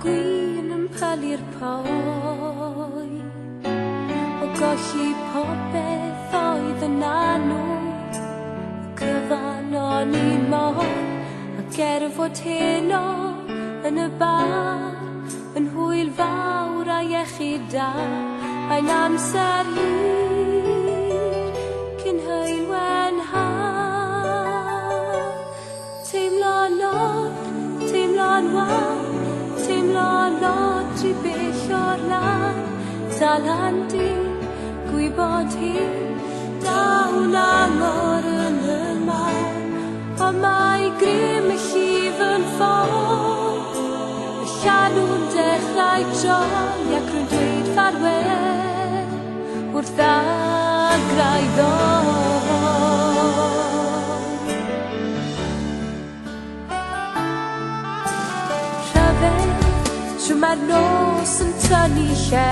gwyn yn palu'r poi, o golli popeth oedd yn anwyd, cyfan o'n i'n mor, a gerfod heno yn y bar, yn hwyl fawr a iechyd da, a'n amser hir cyn hylwen ha. Teimlo'n od, teimlo'n waw, teimlo'n od i bell o'r lan, dal handi, gwybod hi, dawn angor yn y man, ond mae grym y llif yn ffôn, y llanw'n dechrau troi ac rwy'n dweud ffarwel wrth agrau ddoi. Rhyfedd, trwy mae'r nos yn tynnu lle,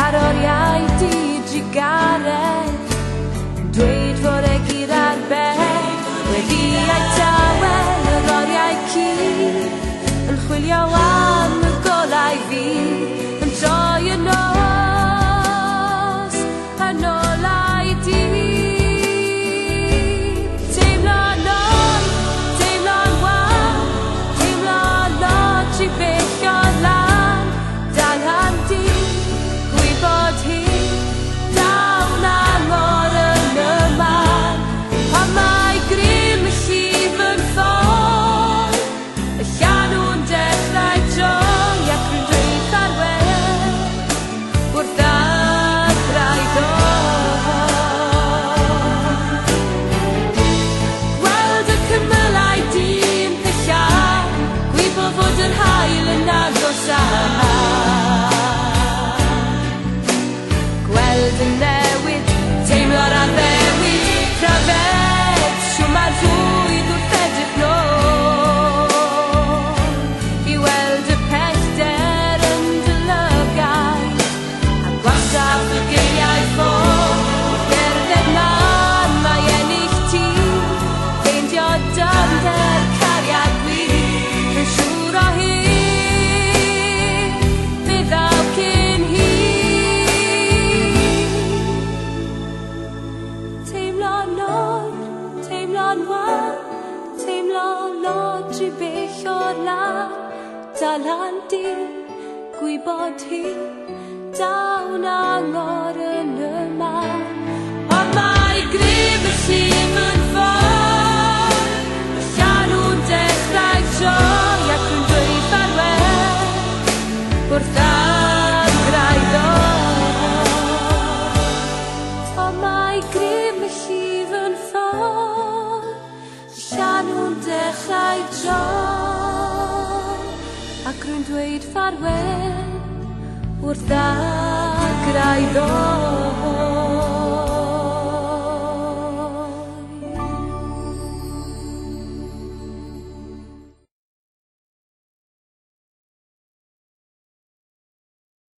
ar oriau di-drigaredd, dweud fod e gyr ar ben, wedi ei dawel yr oriau cyd, yn chwilio am y golau fi, yn troi y nos, yn olau di. Teimlo'n od, teimlo'n waw, teimlo'n od i bell o'r lan, dal handi, gwybod hi, dawn angor yn y man, pan mae grym y llif yn ffôn, y llanw'n dechrau troi ac rwy'n dweud ffarwel wrth agrau ddoi. Gweld y cymylau di'n pellach, gwybod fod yr haul yn agos â, gweld y newid, teimlo'r addewid, pryfed, siw mae'r fwyd wrth edrych nôl, i weld y pellter yn dylygau, a gwastraff y geiriau ffôn, gerdded man mae ennill ti, ffeindio dyfnder cariad gwir, yn siŵr o hyn, fe ddaw cyn hi. Teimlo'n od, teimlo'n waw, teimlo'n od i bell o'r lan, dal handi, gwybod hi, dawn angor yn y man, ond mae grym y llif yn ffôn, y llanw'n dechrau troi ac yn dweud ffarwel wrth agrau ddoi. Ond mae grym y llif yn ffôn, y llanw'n dechrau troi ac rwy'n dweud ffarwel wrth agrau ddoi.